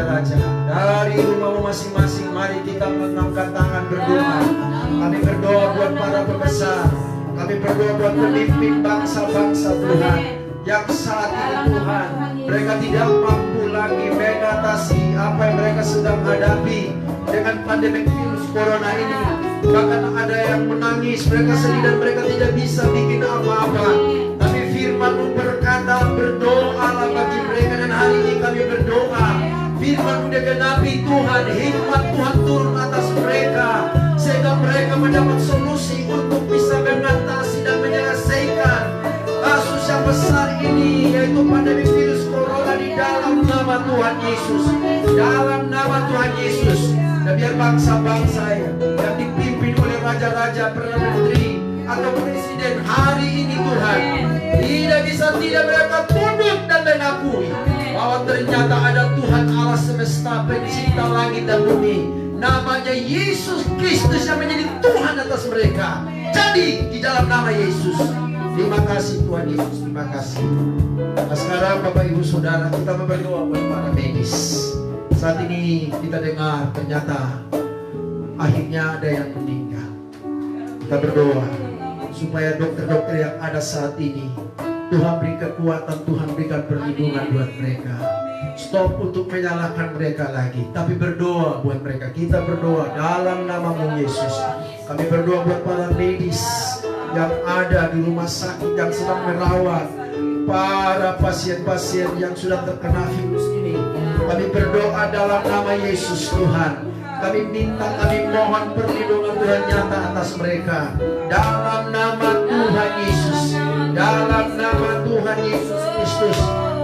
raja-raja. Dari rumahmu masing-masing, mari kita mengangkat tangan berdoa. Kami berdoa buat para pembesar. Kami berdoa buat pemimpin bangsa-bangsa Tuhan, yang saat ini Tuhan, mereka tidak mampu lagi mengatasi apa yang mereka sedang hadapi dengan pandemi virus corona ini. Bahkan ada yang menangis, mereka sedih dan mereka tidak bisa bikin apa-apa. Tapi firman-Mu berkata, berdoalah bagi mereka, dan hari ini kami berdoa. Firman-Mu digenapi Tuhan, hikmat Tuhan turun atas mereka, sehingga mereka mendapat solusi untuk bisa mengatasi dan menyelesaikan kasus yang besar ini, yaitu pandemi virus corona, di dalam nama Tuhan Yesus. Dalam nama Tuhan Yesus. Dan biar bangsa-bangsa yang dipimpin oleh raja-raja, perdana menteri atau presiden hari ini Tuhan, tidak bisa tidak mereka tunduk dan mengakui bahwa ternyata ada Tuhan Allah semesta, pencipta langit dan bumi, namanya Yesus Kristus, yang menjadi Tuhan atas mereka. Jadi di dalam nama Yesus, terima kasih Tuhan Yesus, terima kasih. Nah, sekarang Bapak Ibu Saudara, kita berdoa buat para medis. Saat ini kita dengar ternyata akhirnya ada yang meninggal. Kita berdoa supaya dokter-dokter yang ada saat ini, Tuhan beri kekuatan, Tuhan berikan perlindungan buat mereka. Stop untuk menyalahkan mereka lagi, tapi berdoa buat mereka. Kita berdoa dalam nama-Mu Yesus. Kami berdoa buat para medis yang ada di rumah sakit, yang sedang merawat para pasien-pasien yang sudah terkena virus ini. Kami berdoa dalam nama Yesus Tuhan. Kami minta, kami mohon perlindungan Tuhan nyata atas mereka. Dalam nama Tuhan Yesus. Dalam nama Tuhan Yesus Kristus.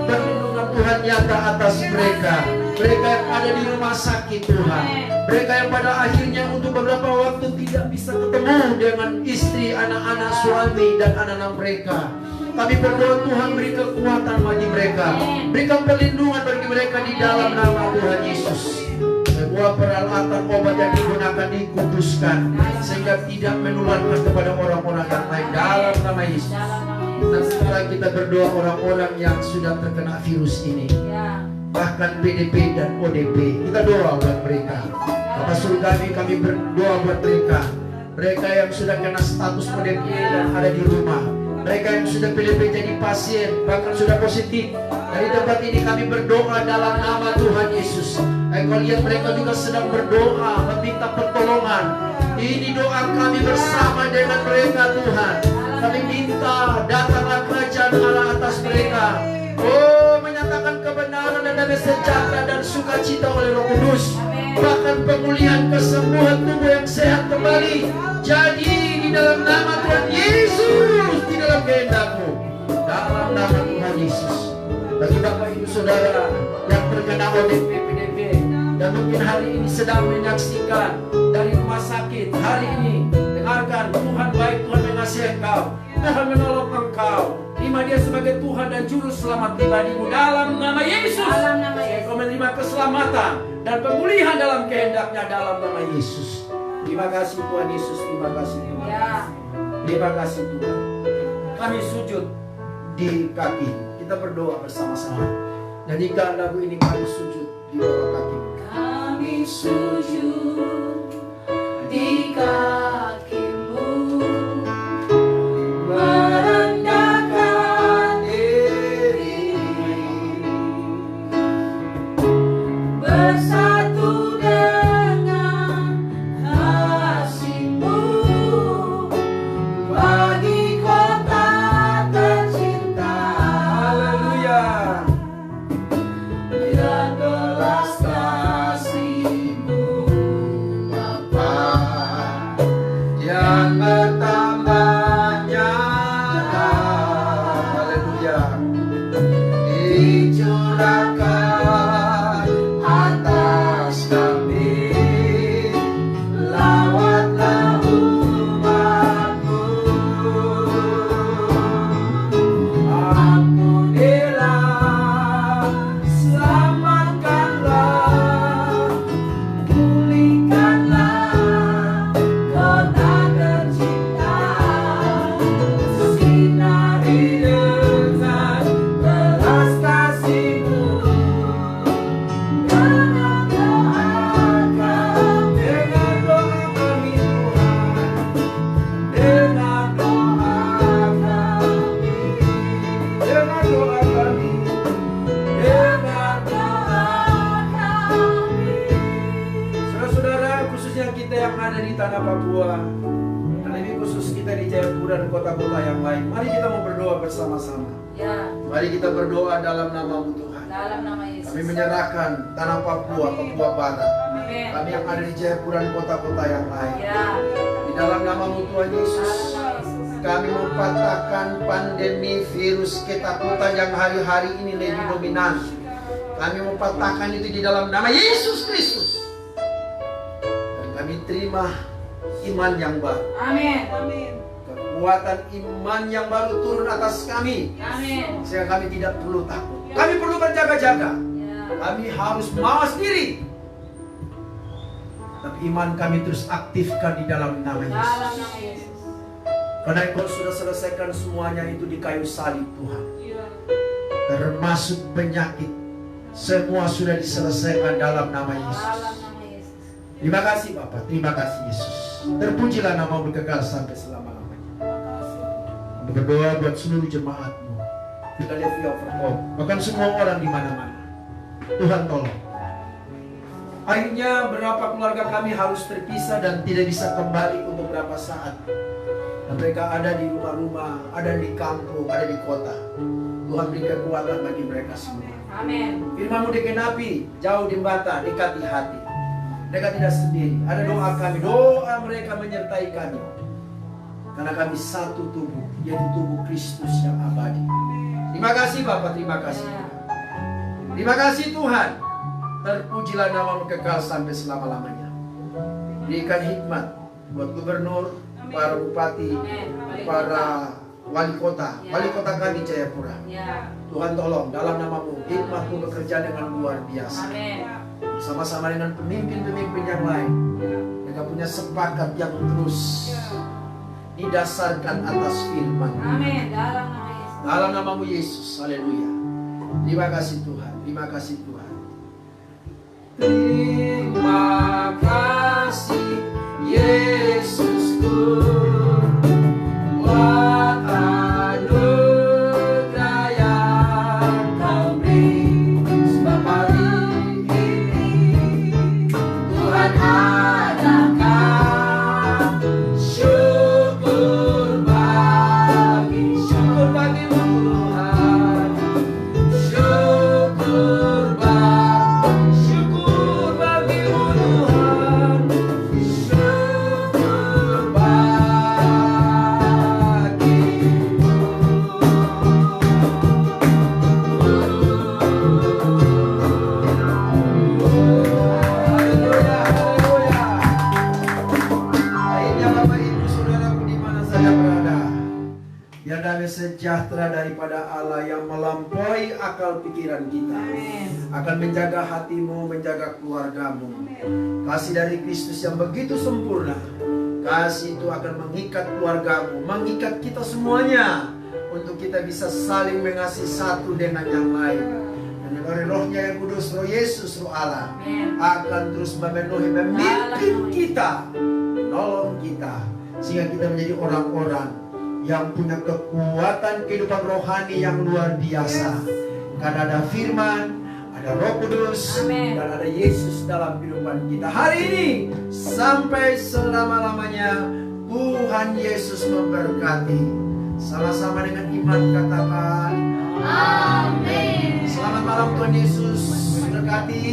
Perlindungan Tuhan nyata atas mereka. Mereka yang ada di rumah sakit Tuhan. Mereka yang pada akhirnya untuk beberapa waktu tidak bisa ketemu dengan istri, anak-anak, suami, dan anak-anak mereka. Kami berdoa Tuhan beri kekuatan bagi mereka. Berikan perlindungan bagi mereka di dalam nama Tuhan Yesus. Semua peralatan obat yang digunakan dikuduskan, sehingga tidak menularkan kepada orang-orang yang lain dalam nama Yesus. Dan sekarang kita berdoa orang-orang yang sudah terkena virus ini, bahkan PDP dan ODP. Kita doa buat mereka. Bapak Surgawi, kami berdoa buat mereka. Mereka yang sudah kena status ODP dan ada di rumah. Mereka yang sudah PDP jadi pasien, bahkan sudah positif. Dari tempat ini kami berdoa dalam nama Tuhan Yesus. Engkau lihat mereka juga sedang berdoa, meminta pertolongan. Ini doa kami bersama dengan mereka Tuhan. Kami minta datanglah kerajaan Allah atas mereka. Oh, menyatakan kebenaran dan damai sejahtera dan sukacita oleh Roh Kudus. Bahkan pemulihan kesembuhan tubuh yang sehat kembali. Jadi di dalam nama Tuhan Yesus, di dalam kehendak-Mu, dalam nama Tuhan Yesus. Bagi Bapak Ibu Saudara yang terkena ODP, PDP, dan mungkin hari ini sedang menyaksikan dari rumah sakit, hari ini dengarkan, Tuhan baik, Tuhan mengasihi engkau, Tuhan menolong engkau. Terima Dia sebagai Tuhan dan Juru Selamat pribadimu dalam nama Yesus. Engkau menerima keselamatan dan pemulihan dalam kehendak-Nya dalam nama Yesus. Terima kasih Tuhan Yesus, terima kasih Tuhan. Terima kasih Tuhan. Kami sujud di kaki, kita berdoa bersama-sama. Nyanyikan lagu ini, kami sujud di bawah kaki.
Kami sujud di kaki-Mu, merendahkan diri, bersatu dengan kasih-Mu bagi kota tercinta.
Haleluya.
Dan belas kasih-Mu Bapa
Yang bertambah nyata. Haleluya. Dicurahkan atas kami, lawatlah umat-Mu. Ampunilah, selamatkanlah, pulihkanlah kota tercinta. Lebih khusus kita di Jayapura dan kota-kota yang lain. Mari kita mau berdoa bersama-sama.
Ya,
Mari kita berdoa dalam nama-Mu Tuhan.
dalam nama Yesus.
Kami menyerahkan tanah Papua, Papua Barat.
Amin.
Kami yang ada di Jayapura dan kota-kota yang lain.
Ya,
Di dalam nama-Mu Tuhan Yesus, kami mempatahkan pandemi virus ketakutan yang hari-hari ini lebih dominan. Kami mempatahkan itu di dalam nama Yesus Kristus. Dan kami terima iman yang baru.
amin.
Kekuatan iman yang baru turun atas kami.
Amin.
Sehingga kami tidak perlu takut. Kami perlu berjaga-jaga.
Ya,
Kami harus mawas diri. Tapi iman kami terus aktifkan di dalam nama
dalam
Yesus.
nama Yesus.
Karena Engkau sudah selesaikan semuanya itu di kayu salib Tuhan. Termasuk penyakit. Semua sudah diselesaikan dalam nama Yesus.
Dalam nama Yesus.
Terima kasih Bapak, terima kasih Yesus. Terpujilah nama-Mu kekal sampai selama-lamanya. Kami berdoa buat seluruh jemaat-Mu. Philadelphia Overcome. Bahkan semua orang di mana-mana. Tuhan tolong. Akhirnya berapa keluarga kami harus terpisah dan tidak bisa kembali untuk beberapa saat. Dan mereka ada di rumah-rumah, ada di kampung, ada di kota. Tuhan beri kekuatan bagi mereka semua.
Amin.
Firman-Mu digenapi, jauh di mata, dekat di hati. Mereka tidak sendiri. Ada doa kami, doa mereka menyertai kami. Karena kami satu tubuh, yaitu tubuh Kristus yang abadi. Terima kasih Bapak, terima kasih. Terima kasih Tuhan. Terpujilah nama-Mu kekal sampai selama-lamanya. Berikan hikmat buat gubernur, para bupati, para wali kota kami Jayapura.
Ya,
Tuhan tolong dalam nama-Mu, hikmat-Mu bekerja dengan luar biasa.
amin.
Bersama-sama dengan pemimpin-pemimpin yang lain. Mereka punya sepakat yang terus didasarkan atas firman.
Amin. Dalam nama Yesus.
Dalam nama-Mu Yesus, haleluya. Terima kasih Tuhan, terima kasih Tuhan. Terima kasih Yesusku. Buat anugerah yang Kau beri. Sebab hari ini Tuhan adakan syukur bagi-Mu Tuhan. Syukur bagi-Mu Tuhan. Syukur Haleluya, haleluya. Akhirnya Bapak Ibu Saudaraku di mana saja berada, biar damai sejahtera daripada Allah yang melampaui akal pikiran kita akan menjaga hatimu, menjaga keluargamu. Kasih dari Kristus yang begitu sempurna, kasih itu akan mengikat keluargamu, mengikat kita semuanya, untuk kita bisa saling mengasihi satu dengan yang lain. Dan oleh Roh-Nya yang kudus, Roh Yesus, Roh Allah, akan terus memenuhi, memimpin kita, menolong kita, sehingga kita menjadi orang-orang yang punya kekuatan kehidupan rohani yang luar biasa. Karena ada firman, ada Roh Kudus,
Amin.
dan ada Yesus dalam kehidupan kita. Hari ini sampai selama-lamanya, Tuhan Yesus memberkati. Sama-sama dengan iman katakan amin. Selamat malam, Tuhan Yesus memberkati.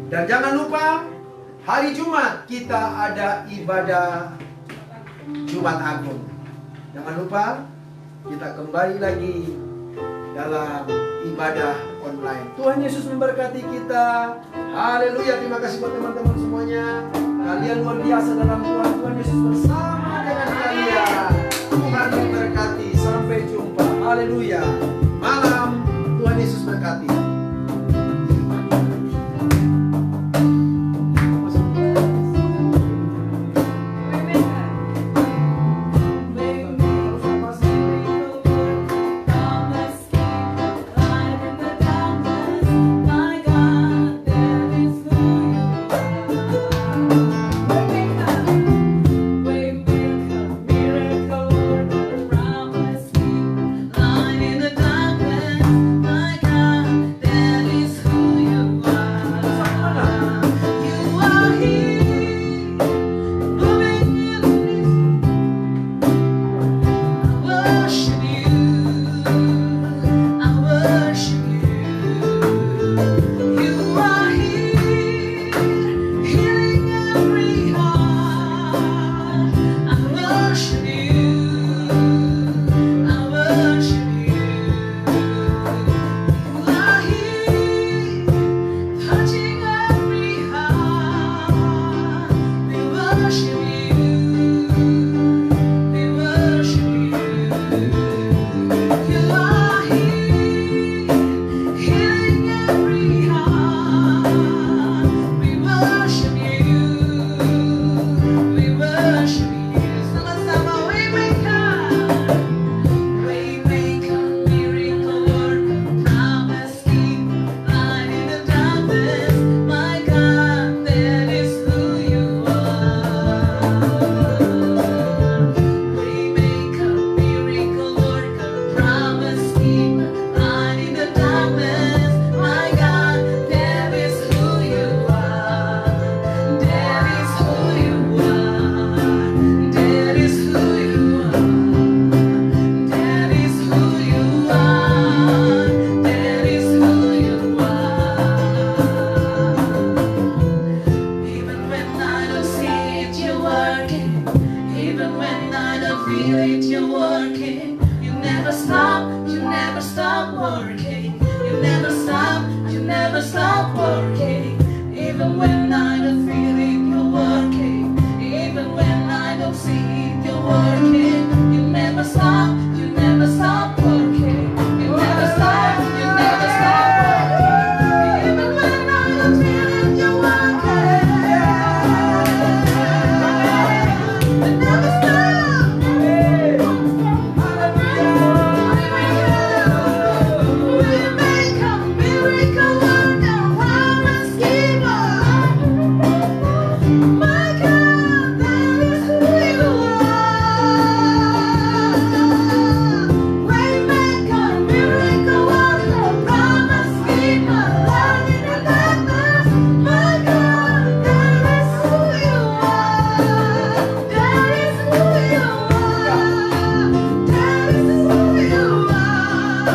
Dan jangan lupa hari Jumat kita ada ibadah Jumat Agung. Jangan lupa kita kembali lagi dalam ibadah online. Tuhan Yesus memberkati kita. Haleluya. Terima kasih buat teman-teman semuanya. Kalian luar biasa dalam Tuhan. Tuhan Yesus bersama dengan kalian. Tuhan memberkati. Sampai jumpa. Haleluya. Malam. Tuhan Yesus berkati.
We
worship you. We worship you. You are here, healing every heart. We worship you. We worship you. Sama-sama Waymaker. Waymaker, miracle worker, promise keeper, light in the darkness. My God, that is who you are. Waymaker, miracle worker, promise keeper, light in the darkness. My God, that is who you are. That is who you are. That is who you are. That is who you are. That is who you are. Even when I don't see it, you're working. Even when I don't feel it, you're working. You never stop. You never stop working. You never stop. You never stop working. Even when I don't feel it, you're working. Even when I don't see it, you're working. You never stop. You never stop working. You never stop. You never stop working. Even when I don't feel it, you're working. You never stop. We make a miracle worker, promise keeper. My God, that is who you are. Waymaker, miracle worker, promise keeper, light in the darkness. My God, that is who you are. That is who you are. That is who you are.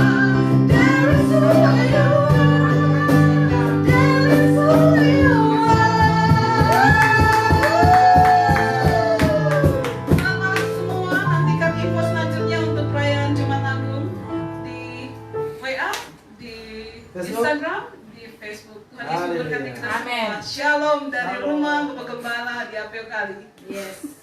That is who you are. That is who you Selamat semua, nantikan info selanjutnya untuk perayaan Jumat Agung di WA, di Instagram, di Facebook. Tuhan Yesus memberkati kita semua. Shalom dari rumah Bapak Gembala di Apio Kali.
Yes.